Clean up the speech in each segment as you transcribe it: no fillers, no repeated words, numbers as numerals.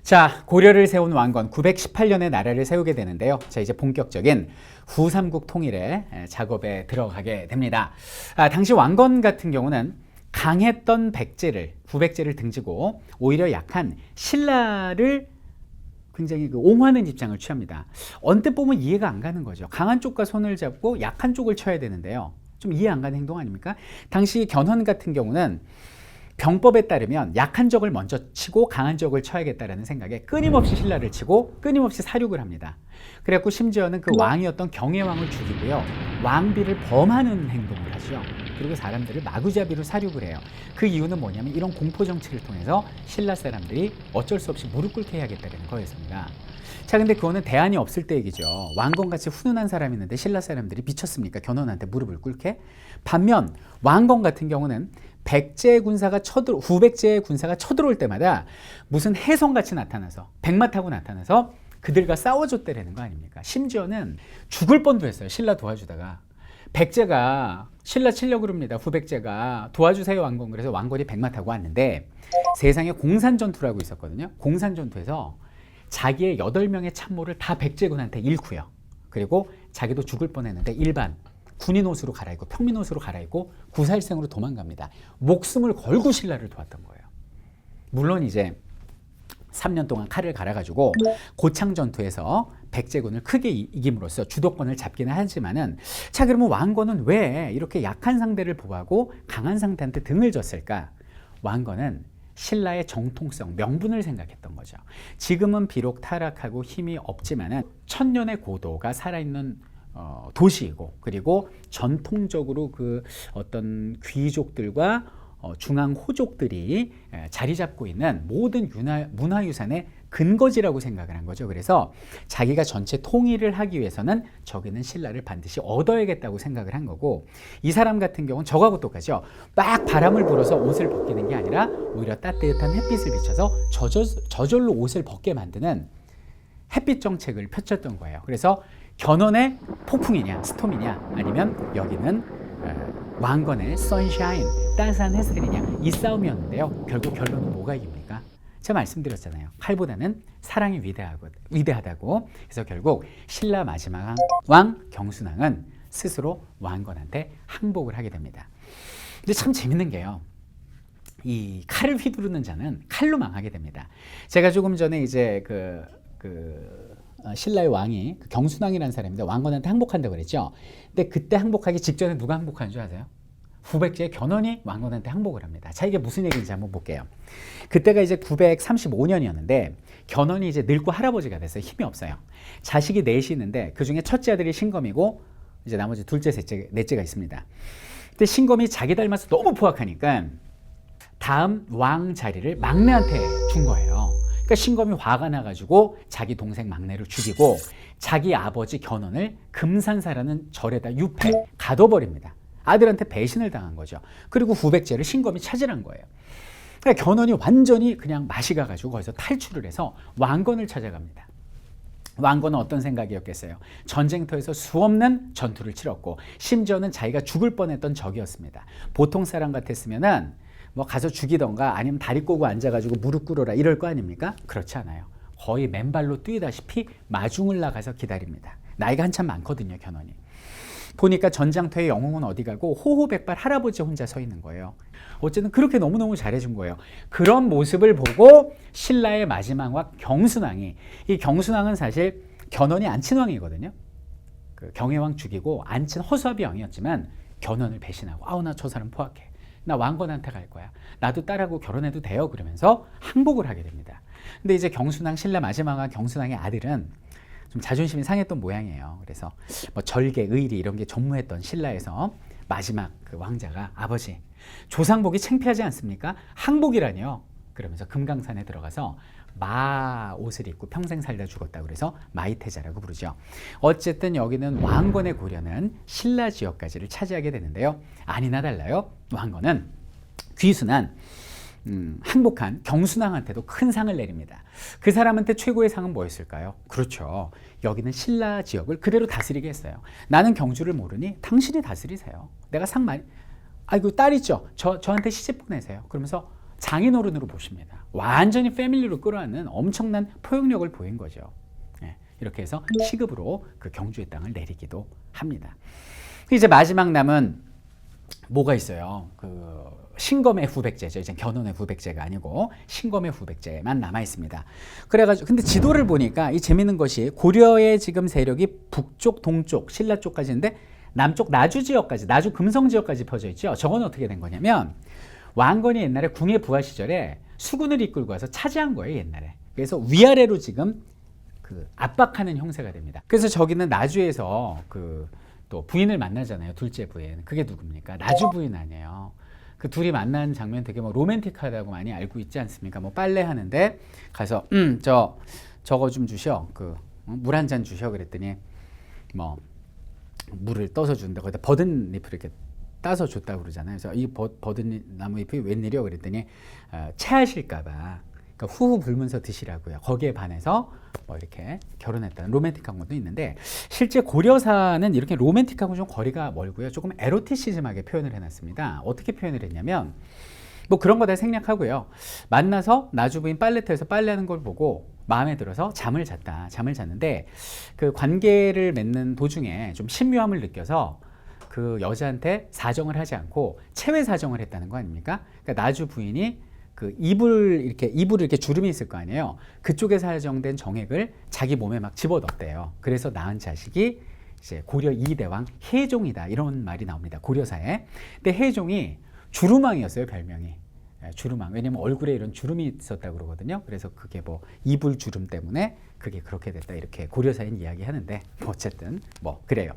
자, 고려를 세운 왕건 918년에 나라를 세우게 되는데요. 자, 이제 본격적인 후삼국 통일의 작업에 들어가게 됩니다. 당시 왕건 같은 경우는 강했던 백제를, 후백제를 등지고 오히려 약한 신라를 굉장히 옹호하는 입장을 취합니다. 언뜻 보면 이해가 안 가는 거죠. 강한 쪽과 손을 잡고 약한 쪽을 쳐야 되는데요. 좀 이해 안 가는 행동 아닙니까? 당시 견훤 같은 경우는 병법에 따르면 약한 적을 먼저 치고 강한 적을 쳐야겠다라는 생각에 끊임없이 신라를 치고 끊임없이 사륙을 합니다. 그래갖고 심지어는 그 왕이었던 경혜왕을 죽이고요. 왕비를 범하는 행동을 하죠. 그리고 사람들을 마구잡이로 사륙을 해요. 그 이유는 뭐냐면 이런 공포정치를 통해서 신라 사람들이 어쩔 수 없이 무릎 꿇게 해야겠다는 거였습니다. 자, 근데 그거는 대안이 없을 때 얘기죠. 왕건같이 훈훈한 사람이 있는데 신라 사람들이 미쳤습니까? 견훤한테 무릎을 꿇게? 반면 왕건 같은 경우는 백제 군사가 후백제의 군사가 쳐들어올 때마다 무슨 혜성같이 나타나서 백마 타고 나타나서 그들과 싸워줬다라는 거 아닙니까? 심지어는 죽을 뻔도 했어요. 신라 도와주다가. 백제가 신라 치려고 그럽니다. 후백제가 도와주세요 왕건. 그래서 왕건이 백마 타고 왔는데 세상에 공산전투라고 있었거든요. 공산전투에서 자기의 8명의 참모를 다 백제군한테 잃고요. 그리고 자기도 죽을 뻔했는데 일반 군인 옷으로 갈아입고 평민 옷으로 갈아입고 구살생으로 도망갑니다. 목숨을 걸고 신라를 도왔던 거예요. 물론 이제 3년 동안 칼을 갈아가지고 고창 전투에서 백제군을 크게 이김으로써 주도권을 잡기는 하지만은, 자, 그러면 왕건은 왜 이렇게 약한 상대를 보호하고 강한 상대한테 등을 졌을까? 왕건은 신라의 정통성, 명분을 생각했던 거죠. 지금은 비록 타락하고 힘이 없지만은 천년의 고도가 살아있는 도시이고, 그리고 전통적으로 그 어떤 귀족들과 중앙 호족들이 자리 잡고 있는 모든 문화유산의 근거지라고 생각을 한 거죠. 그래서 자기가 전체 통일을 하기 위해서는 저기는 신라를 반드시 얻어야겠다고 생각을 한 거고, 이 사람 같은 경우는 저하고 똑같죠. 막 바람을 불어서 옷을 벗기는 게 아니라 오히려 따뜻한 햇빛을 비춰서 저절로 옷을 벗게 만드는 햇빛 정책을 펼쳤던 거예요. 그래서 견훤의 폭풍이냐 스톰이냐 아니면 여기는 왕건의 선샤인 따스한 햇살이냐, 이 싸움이었는데요. 결국 결론은 뭐가 이깁니까? 제가 말씀드렸잖아요. 칼보다는 사랑이 위대하다고. 그래서 결국 신라 마지막 왕 경순왕은 스스로 왕건한테 항복을 하게 됩니다. 근데 참 재밌는 게요, 이 칼을 휘두르는 자는 칼로 망하게 됩니다. 제가 조금 전에 이제 신라의 왕이 경순왕이라는 사람인데 왕건한테 항복한다고 그랬죠. 근데 그때 항복하기 직전에 누가 항복하는 줄 아세요? 후백제의 견훤이 왕건한테 항복을 합니다. 자, 이게 무슨 얘기인지 한번 볼게요. 그때가 이제 935년이었는데 견훤이 이제 늙고 할아버지가 됐어요. 힘이 없어요. 자식이 넷이 있는데 그 중에 첫째 아들이 신검이고 이제 나머지 둘째, 셋째, 넷째가 있습니다. 근데 신검이 자기 닮아서 너무 포악하니까 다음 왕 자리를 막내한테 준 거예요. 그러니까 신검이 화가 나가지고 자기 동생 막내를 죽이고 자기 아버지 견훤을 금산사라는 절에다 유폐, 가둬버립니다. 아들한테 배신을 당한 거죠. 그리고 후백제를 신검이 차지한 거예요. 그러니까 견훤이 완전히 그냥 맛이 가가지고 거기서 탈출을 해서 왕건을 찾아갑니다. 왕건은 어떤 생각이었겠어요? 전쟁터에서 수없는 전투를 치렀고 심지어는 자기가 죽을 뻔했던 적이었습니다. 보통 사람 같았으면은 뭐 가서 죽이던가 아니면 다리 꼬고 앉아가지고 무릎 꿇어라 이럴 거 아닙니까? 그렇지 않아요. 거의 맨발로 뛰다시피 마중을 나가서 기다립니다. 나이가 한참 많거든요, 견훤이. 보니까 전장터의 영웅은 어디 가고 호호백발 할아버지 혼자 서 있는 거예요. 어쨌든 그렇게 너무너무 잘해준 거예요. 그런 모습을 보고 신라의 마지막 왕 경순왕이, 이 경순왕은 사실 견훤이 안친왕이거든요. 그 경혜왕 죽이고 안친 허수아비 왕이었지만 견훤을 배신하고, 아우 나 저 사람 포악해, 나 왕건한테 갈 거야, 나도 딸하고 결혼해도 돼요, 그러면서 항복을 하게 됩니다. 근데 이제 경순왕, 신라 마지막 왕 경순왕의 아들은 좀 자존심이 상했던 모양이에요. 그래서 뭐 절개, 의리 이런 게 전무했던 신라에서 마지막 그 왕자가, 아버지 조상복이 창피하지 않습니까? 항복이라니요. 그러면서 금강산에 들어가서 마 옷을 입고 평생 살다 죽었다 그래서 마이태자라고 부르죠. 어쨌든 여기는 왕건의 고려는 신라 지역까지를 차지하게 되는데요. 아니나 달라요. 왕건은 귀순한 항복한 경순왕한테도 큰 상을 내립니다. 그 사람한테 최고의 상은 뭐였을까요? 그렇죠. 여기는 신라 지역을 그대로 다스리게 했어요. 나는 경주를 모르니 당신이 다스리세요. 내가 상 많이, 아이고 딸 있죠? 저한테 시집 보내세요. 그러면서 장인어른으로 보십니다. 완전히 패밀리로 끌어안는 엄청난 포용력을 보인 거죠. 예, 이렇게 해서 시급으로 그 경주의 땅을 내리기도 합니다. 이제 마지막 남은 뭐가 있어요? 그 신검의 후백제죠. 이제 견훤의 후백제가 아니고 신검의 후백제만 남아 있습니다. 그래가지고 근데 지도를 보니까 이 재밌는 것이 고려의 지금 세력이 북쪽, 동쪽, 신라 쪽까지 있는데 남쪽 나주 지역까지, 나주 금성 지역까지 퍼져 있죠. 저건 어떻게 된 거냐면 왕건이 옛날에 궁의 부하 시절에 수군을 이끌고 와서 차지한 거예요, 옛날에. 그래서 위아래로 지금 그 압박하는 형세가 됩니다. 그래서 저기는 나주에서 그 또 부인을 만나잖아요. 둘째 부인. 그게 누굽니까? 나주 부인 아니에요. 그 둘이 만난 장면 되게 뭐 로맨틱하다고 많이 알고 있지 않습니까? 뭐 빨래 하는데 가서 저거 좀 주셔. 그 물 한 잔 주셔 그랬더니 뭐 물을 떠서 주는데 거기다 버든잎을 이렇게 따서 줬다고 그러잖아요. 그래서 이 버든나무 잎이 웬일이요? 그랬더니 체하실까봐 그러니까 후후 불면서 드시라고요. 거기에 반해서 뭐 이렇게 결혼했다는 로맨틱한 것도 있는데 실제 고려사는 이렇게 로맨틱하고 좀 거리가 멀고요. 조금 에로티시즘하게 표현을 해놨습니다. 어떻게 표현을 했냐면 뭐 그런 거 다 생략하고요. 만나서 나주부인 빨래터에서 빨래하는 걸 보고 마음에 들어서 잠을 잤는데 그 관계를 맺는 도중에 좀 신묘함을 느껴서 그 여자한테 사정을 하지 않고 체외 사정을 했다는 거 아닙니까? 그러니까 나주 부인이 그 이불 이렇게 주름이 있을 거 아니에요. 그쪽에 사정된 정액을 자기 몸에 막 집어넣었대요. 그래서 낳은 자식이 이제 고려 이대왕 혜종이다 이런 말이 나옵니다. 고려사에. 근데 혜종이 주루망이었어요, 별명이. 주루망. 왜냐면 얼굴에 이런 주름이 있었다고 그러거든요. 그래서 그게 뭐 이불 주름 때문에 그게 그렇게 됐다 이렇게 고려사인 이야기하는데 뭐 어쨌든 뭐 그래요.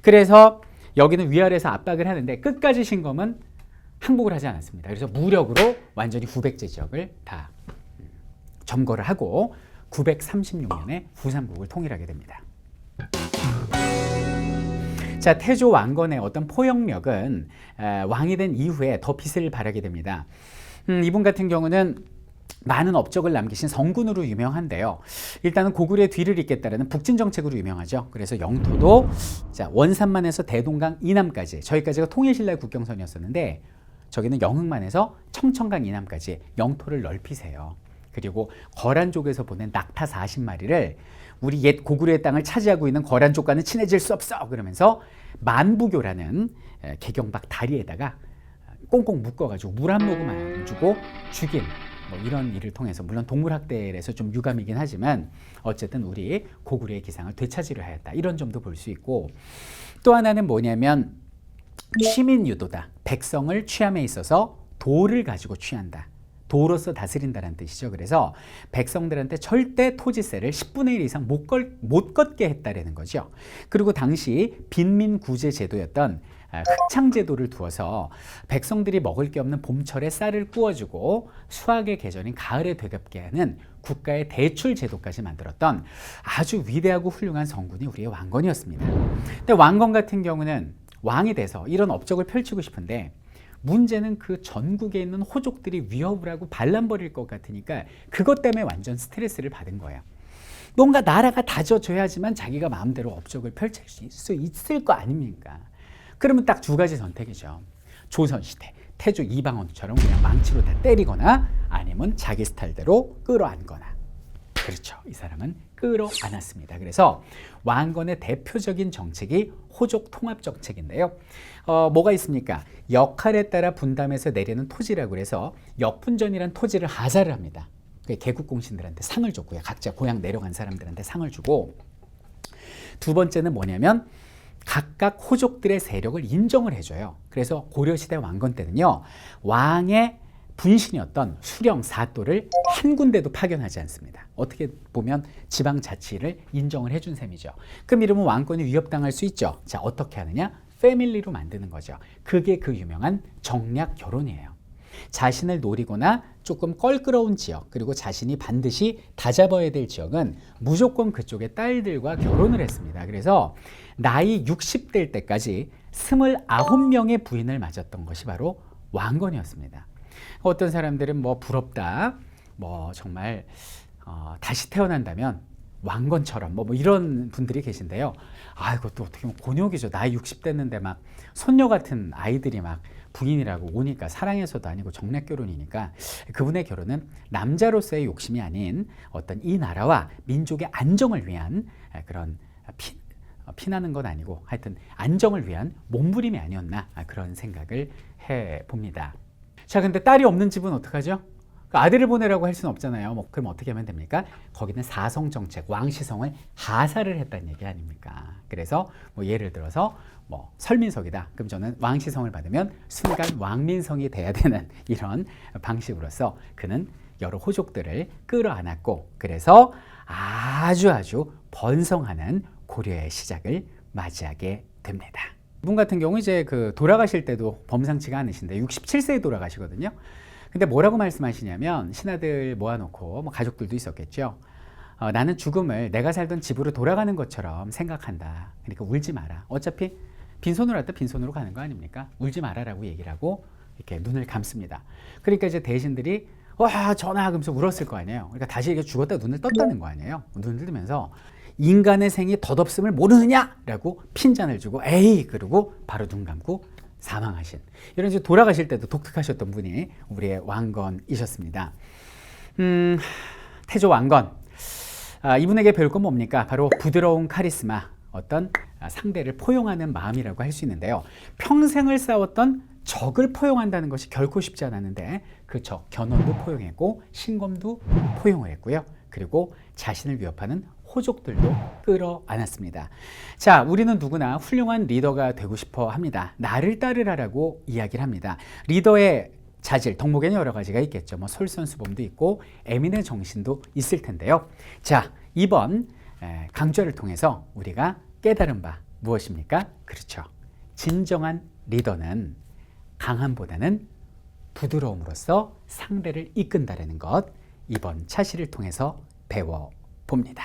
그래서 여기는 위아래에서 압박을 하는데 끝까지 신검은 항복을 하지 않았습니다. 그래서 무력으로 완전히 후백제 지역을 다 점거를 하고 936년에 후삼국을 통일하게 됩니다. 자, 태조 왕건의 어떤 포용력은 왕이 된 이후에 더 빛을 발하게 됩니다. 이분 같은 경우는 많은 업적을 남기신 성군으로 유명한데요. 일단은 고구려의 뒤를 잇겠다라는 북진 정책으로 유명하죠. 그래서 영토도 자, 원산만에서 대동강 이남까지 저기까지가 통일신라의 국경선이었었는데 저기는 영흥만에서 청천강 이남까지 영토를 넓히세요. 그리고 거란족에서 보낸 낙타 40마리를 우리 옛 고구려의 땅을 차지하고 있는 거란족과는 친해질 수 없어 그러면서 만부교라는 개경박 다리에다가 꽁꽁 묶어가지고 물 한 모금 안 주고 죽인 뭐 이런 일을 통해서 물론 동물학대에서 좀 유감이긴 하지만 어쨌든 우리 고구려의 기상을 되찾으려 하였다 이런 점도 볼 수 있고 또 하나는 뭐냐면 취민 유도다. 백성을 취함에 있어서 도를 가지고 취한다. 도로서 다스린다는 뜻이죠. 그래서 백성들한테 절대 토지세를 10분의 1 이상 못 걷게 했다라는 거죠. 그리고 당시 빈민구제 제도였던 흑창제도를 두어서 백성들이 먹을 게 없는 봄철에 쌀을 구워주고 수확의 계절인 가을에 되갚게 하는 국가의 대출 제도까지 만들었던 아주 위대하고 훌륭한 성군이 우리의 왕건이었습니다. 근데 왕건 같은 경우는 왕이 돼서 이런 업적을 펼치고 싶은데 문제는 그 전국에 있는 호족들이 위협을 하고 반란벌일 것 같으니까 그것 때문에 완전 스트레스를 받은 거예요. 뭔가 나라가 다져줘야지만 자기가 마음대로 업적을 펼칠 수 있을 거 아닙니까? 그러면 딱 두 가지 선택이죠. 조선시대 태조 이방원처럼 그냥 망치로 다 때리거나 아니면 자기 스타일대로 끌어안거나. 그렇죠. 이 사람은 끌어안았습니다. 그래서 왕건의 대표적인 정책이 호족 통합 정책인데요. 뭐가 있습니까? 역할에 따라 분담해서 내리는 토지라고 해서 역분전이란 토지를 하사를 합니다. 개국공신들한테 상을 줬고요. 각자 고향 내려간 사람들한테 상을 주고 두 번째는 뭐냐면 각각 호족들의 세력을 인정을 해줘요. 그래서 고려시대 왕건 때는요. 왕의 분신이었던 수령, 사또를 한 군데도 파견하지 않습니다. 어떻게 보면 지방자치를 인정을 해준 셈이죠. 그럼 이러면 왕권이 위협당할 수 있죠. 자, 어떻게 하느냐? 패밀리로 만드는 거죠. 그게 그 유명한 정략 결혼이에요. 자신을 노리거나 조금 껄끄러운 지역 그리고 자신이 반드시 다잡아야 될 지역은 무조건 그쪽의 딸들과 결혼을 했습니다. 그래서 나이 60대일 때까지 29명의 부인을 맞았던 것이 바로 왕건이었습니다. 어떤 사람들은 뭐 부럽다, 뭐 정말 다시 태어난다면 왕건처럼 뭐 이런 분들이 계신데요. 아, 이것도 어떻게 보면 곤욕이죠. 나이 60 됐는데 막 손녀 같은 아이들이 막 부인이라고 오니까 사랑해서도 아니고 정략 결혼이니까 그분의 결혼은 남자로서의 욕심이 아닌 어떤 이 나라와 민족의 안정을 위한 그런 피나는 건 아니고 하여튼 안정을 위한 몸부림이 아니었나 그런 생각을 해봅니다. 자, 근데 딸이 없는 집은 어떡하죠? 아들을 보내라고 할 수는 없잖아요. 뭐 그럼 어떻게 하면 됩니까? 거기는 사성 정책, 왕시성을 하사를 했다는 얘기 아닙니까? 그래서 뭐 예를 들어서 뭐 설민석이다. 그럼 저는 왕시성을 받으면 순간 왕민성이 돼야 되는 이런 방식으로서 그는 여러 호족들을 끌어안았고 그래서 아주 번성하는 고려의 시작을 맞이하게 됩니다. 이분 같은 경우 이제 그 돌아가실 때도 범상치가 않으신데 67세에 돌아가시거든요. 근데 뭐라고 말씀하시냐면 신하들 모아놓고 뭐 가족들도 있었겠죠. 나는 죽음을 내가 살던 집으로 돌아가는 것처럼 생각한다. 그러니까 울지 마라. 어차피 빈손으로 왔다 빈손으로 가는 거 아닙니까? 울지 마라라고 얘기를 하고 이렇게 눈을 감습니다. 그러니까 이제 대신들이 와 전하 하면서 울었을 거 아니에요. 그러니까 다시 이게 죽었다 눈을 떴다는 거 아니에요. 눈을 뜨면서 인간의 생이 덧없음을 모르느냐라고 핀잔을 주고 에이 그러고 바로 눈 감고 사망하신 이런 이제 돌아가실 때도 독특하셨던 분이 우리의 왕건이셨습니다. 태조 왕건 이분에게 배울 건 뭡니까? 바로 부드러운 카리스마 어떤 상대를 포용하는 마음이라고 할 수 있는데요. 평생을 싸웠던 적을 포용한다는 것이 결코 쉽지 않았는데 그 적 견훤도 포용했고 신검도 포용을 했고요. 그리고 자신을 위협하는 호족들도 끌어안았습니다. 자, 우리는 누구나 훌륭한 리더가 되고 싶어 합니다. 나를 따르라라고 이야기를 합니다. 리더의 자질, 덕목에는 여러 가지가 있겠죠. 뭐 솔선수범도 있고 에민의 정신도 있을 텐데요. 자, 이번 강좌를 통해서 우리가 깨달은 바 무엇입니까? 그렇죠. 진정한 리더는 강함보다는 부드러움으로써 상대를 이끈다라는 것 이번 차시를 통해서 배워봅니다.